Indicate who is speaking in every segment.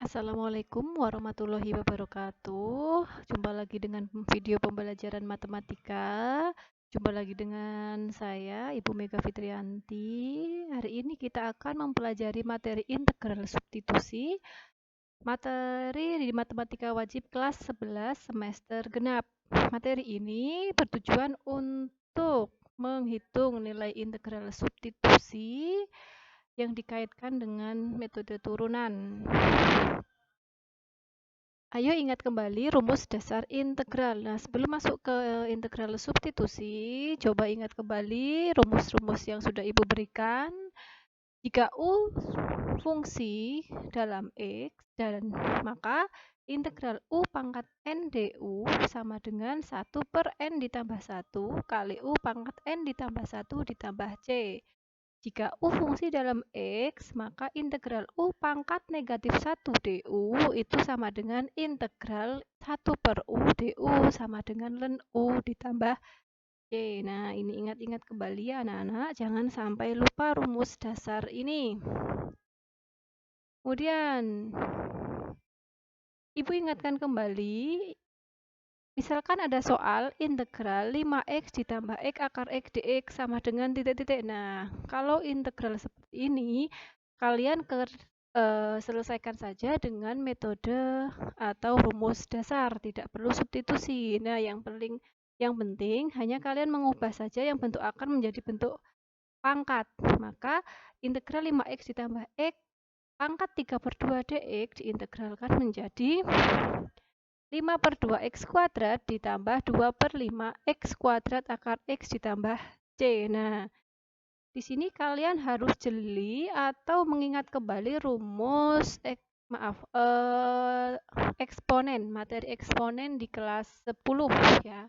Speaker 1: Assalamualaikum warahmatullahi wabarakatuh. Jumpa lagi dengan video pembelajaran matematika. Jumpa lagi dengan saya, Ibu Mega Fitrianti. Hari ini kita akan mempelajari materi integral substitusi, materi di matematika wajib kelas 11 semester genap. Materi ini bertujuan untuk menghitung nilai integral substitusi yang dikaitkan dengan metode turunan. Ayo ingat kembali rumus dasar integral. Nah, sebelum masuk ke integral substitusi, coba ingat kembali rumus-rumus yang sudah Ibu berikan. Jika U fungsi dalam X, dan maka integral U pangkat N du sama dengan 1 per N ditambah 1 kali U pangkat N ditambah 1 ditambah C. Jika U fungsi dalam X, maka integral U pangkat negatif 1 du itu sama dengan integral 1 per U du sama dengan ln U ditambah C. Nah, ini ingat-ingat kembali ya anak-anak, jangan sampai lupa rumus dasar ini. Kemudian, Ibu ingatkan kembali, misalkan ada soal integral 5x ditambah x akar x dx sama dengan titik-titik. Nah, kalau integral seperti ini, kalian selesaikan saja dengan metode atau rumus dasar, tidak perlu substitusi. Nah, yang penting hanya kalian mengubah saja yang bentuk akar menjadi bentuk pangkat. Maka integral 5x ditambah x pangkat 3 per 2 dx diintegralkan menjadi 5 per 2x kuadrat ditambah 2 per 5x kuadrat akar x ditambah c. Nah, di sini kalian harus jeli atau mengingat kembali rumus eksponen, materi eksponen di kelas 10 ya.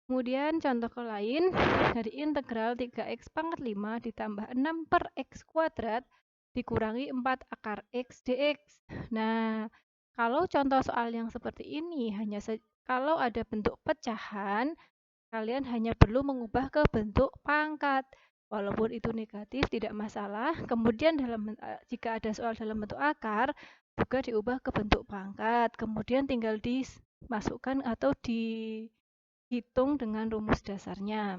Speaker 1: Kemudian contoh lain, dari integral 3x pangkat 5 ditambah 6 per x kuadrat dikurangi 4 akar x dx. Nah, kalau contoh soal yang seperti ini, kalau ada bentuk pecahan, kalian hanya perlu mengubah ke bentuk pangkat. Walaupun itu negatif, tidak masalah. Kemudian jika ada soal dalam bentuk akar, juga diubah ke bentuk pangkat. Kemudian tinggal dimasukkan atau dihitung dengan rumus dasarnya.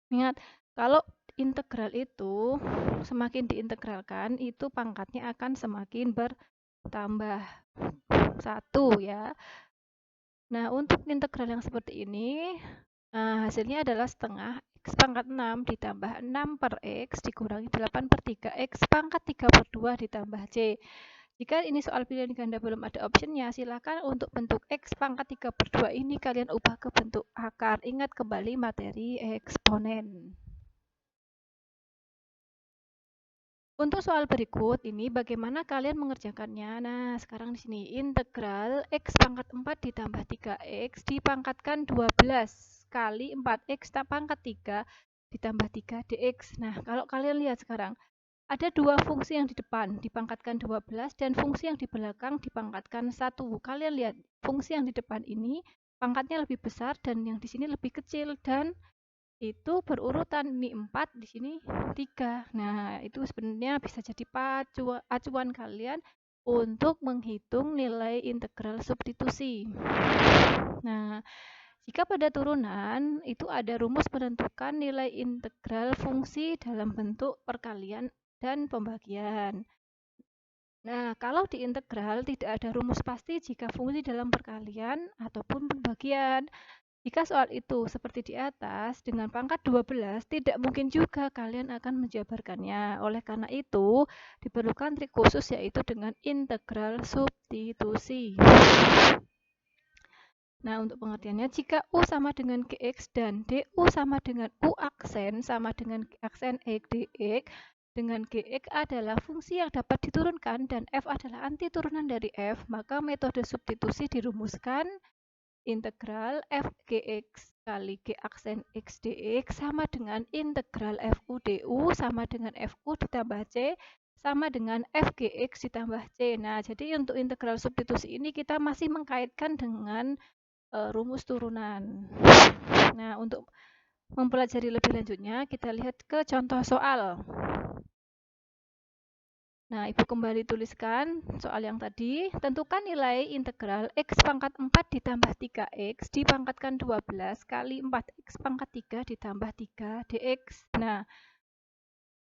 Speaker 1: Ingat, kalau integral itu semakin diintegralkan, itu pangkatnya akan semakin bertambah 1 ya. Nah, untuk integral yang seperti ini, hasilnya adalah setengah x pangkat 6 ditambah 6 per x dikurangi 8 per 3 x pangkat 3 per 2 ditambah c. Jika ini soal pilihan ganda belum ada optionnya, silakan untuk bentuk x pangkat 3 per 2 ini kalian ubah ke bentuk akar. Ingat kembali materi eksponen. Untuk soal berikut ini bagaimana kalian mengerjakannya? Nah, sekarang di sini integral x pangkat 4 ditambah 3x dipangkatkan 12 kali 4x pangkat 3 ditambah 3 dx. Nah, kalau kalian lihat sekarang, ada dua fungsi yang di depan dipangkatkan 12 dan fungsi yang di belakang dipangkatkan 1. Kalian lihat, fungsi yang di depan ini pangkatnya lebih besar dan yang di sini lebih kecil, dan itu berurutan, ini 4, di sini 3. Nah, itu sebenarnya bisa jadi acuan kalian untuk menghitung nilai integral substitusi. Nah, jika pada turunan itu ada rumus menentukan nilai integral fungsi dalam bentuk perkalian dan pembagian. Nah, kalau di integral tidak ada rumus pasti jika fungsi dalam perkalian ataupun pembagian. Jika soal itu seperti di atas, dengan pangkat 12, tidak mungkin juga kalian akan menjabarkannya. Oleh karena itu, diperlukan trik khusus yaitu dengan integral substitusi. Nah, untuk pengertiannya, jika U sama dengan Gx dan DU sama dengan U aksen sama dengan aksen X dx, dengan Gx adalah fungsi yang dapat diturunkan dan F adalah anti turunan dari F, maka metode substitusi dirumuskan integral f gx kali g aksen x dx sama dengan integral fu du sama dengan fu ditambah c sama dengan f gx ditambah c. Nah, jadi untuk integral substitusi ini kita masih mengkaitkan dengan rumus turunan. Nah, untuk mempelajari lebih lanjutnya, kita lihat ke contoh soal. Nah, Ibu kembali tuliskan soal yang tadi. Tentukan nilai integral X pangkat 4 ditambah 3X dipangkatkan 12 kali 4X pangkat 3 ditambah 3 dx. Nah,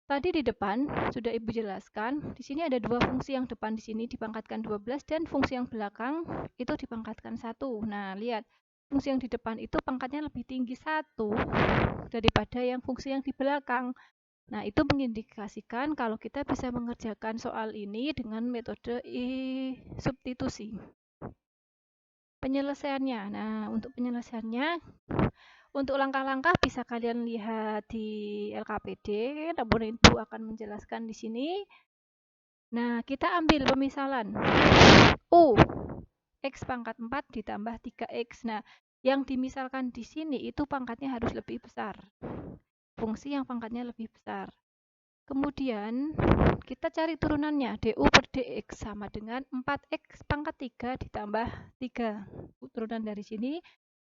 Speaker 1: tadi di depan sudah Ibu jelaskan. Di sini ada dua fungsi, yang depan di sini dipangkatkan 12 dan fungsi yang belakang itu dipangkatkan 1. Nah, lihat. Fungsi yang di depan itu pangkatnya lebih tinggi 1 daripada yang fungsi yang di belakang. Nah, itu mengindikasikan kalau kita bisa mengerjakan soal ini dengan metode substitusi. Penyelesaiannya. Nah, untuk penyelesaiannya, untuk langkah-langkah bisa kalian lihat di LKPD, namun Ibu akan menjelaskan di sini. Nah, kita ambil pemisalan. U, X pangkat 4 ditambah 3X. Nah, yang dimisalkan di sini itu pangkatnya harus lebih besar. Fungsi yang pangkatnya lebih besar. Kemudian kita cari turunannya, du per dx sama dengan 4x pangkat 3 ditambah 3. Turunan dari sini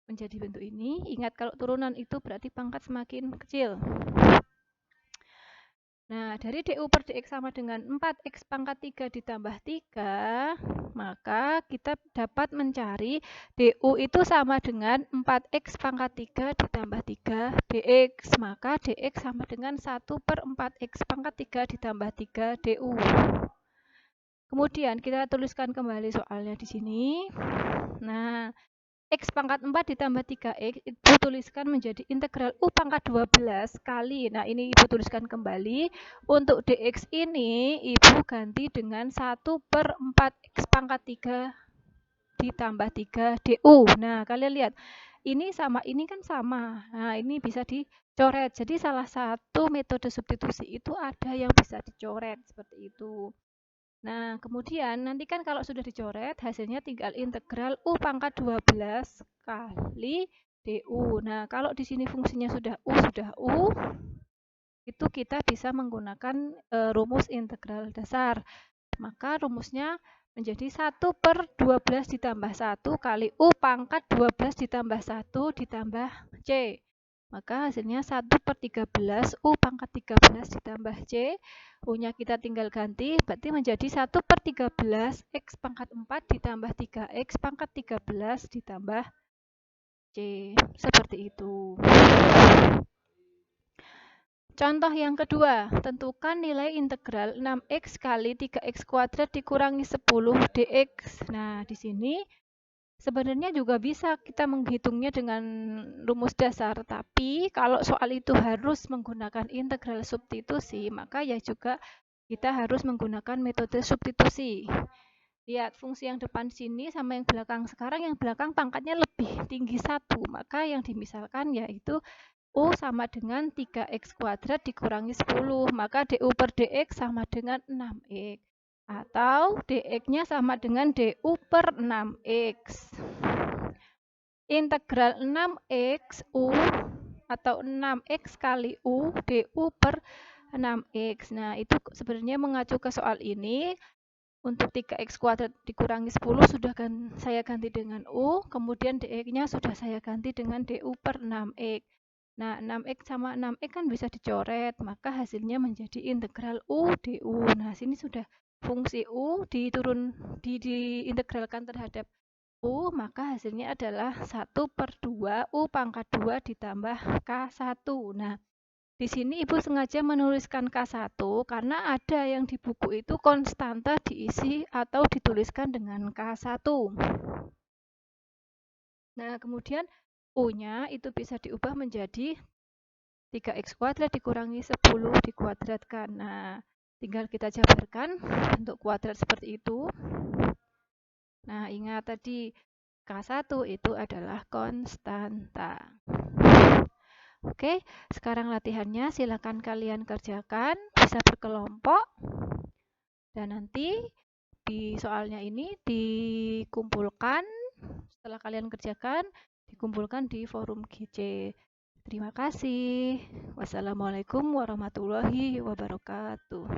Speaker 1: menjadi bentuk ini. Ingat, kalau turunan itu berarti pangkat semakin kecil. Nah, dari du per dx sama dengan 4x pangkat 3 ditambah 3, maka kita dapat mencari du itu sama dengan 4x pangkat 3 ditambah 3 dx. Maka dx sama dengan 1 per 4x pangkat 3 ditambah 3 du. Kemudian kita tuliskan kembali soalnya di sini. Nah, X pangkat 4 ditambah 3X Ibu tuliskan menjadi integral U pangkat 12 kali. Nah, ini Ibu tuliskan kembali. Untuk dx ini Ibu ganti dengan 1 per 4X pangkat 3 ditambah 3 du. Nah, kalian lihat. Ini sama ini kan sama. Nah, ini bisa dicoret. Jadi salah satu metode substitusi itu ada yang bisa dicoret seperti itu. Nah, kemudian nanti kan kalau sudah dicoret, hasilnya tinggal integral U pangkat 12 kali du. Nah, kalau di sini fungsinya sudah U, itu kita bisa menggunakan rumus integral dasar. Maka rumusnya menjadi 1 per 12 ditambah 1 kali U pangkat 12 ditambah 1 ditambah C. Maka hasilnya 1 per 13 U pangkat 13 ditambah C. U-nya kita tinggal ganti, berarti menjadi 1 per 13 X pangkat 4 ditambah 3X pangkat 13 ditambah C. Seperti itu. Contoh yang kedua, tentukan nilai integral 6X kali 3X kuadrat dikurangi 10 dx. Nah, di sini sebenarnya juga bisa kita menghitungnya dengan rumus dasar, tapi kalau soal itu harus menggunakan integral substitusi, maka ya juga kita harus menggunakan metode substitusi. Lihat, fungsi yang depan sini sama yang belakang. Sekarang yang belakang pangkatnya lebih tinggi 1, maka yang dimisalkan yaitu U sama dengan 3X kuadrat dikurangi 10, maka du per dx sama dengan 6X. Atau dx-nya sama dengan du per 6X. Integral 6X U atau 6X kali U du per 6X. Nah, itu sebenarnya mengacu ke soal ini. Untuk 3X kuadrat dikurangi 10 sudah saya ganti dengan U, kemudian dx-nya sudah saya ganti dengan du per 6X. Nah, 6X sama 6X kan bisa dicoret, maka hasilnya menjadi integral U du. Nah, sini sudah fungsi U diintegralkan terhadap U, maka hasilnya adalah 1 per 2 U pangkat 2 ditambah K1. Nah, di sini Ibu sengaja menuliskan K1 karena ada yang di buku itu konstanta diisi atau dituliskan dengan K1. Nah, kemudian U-nya itu bisa diubah menjadi 3X kuadrat dikurangi 10 dikuadratkan. Nah, tinggal kita jabarkan untuk kuadrat seperti itu. Nah, ingat tadi K1 itu adalah konstanta. Oke, sekarang latihannya silakan kalian kerjakan, bisa berkelompok. Dan nanti di soalnya ini dikumpulkan, setelah kalian kerjakan, dikumpulkan di forum GC. Terima kasih. Wassalamualaikum warahmatullahi wabarakatuh.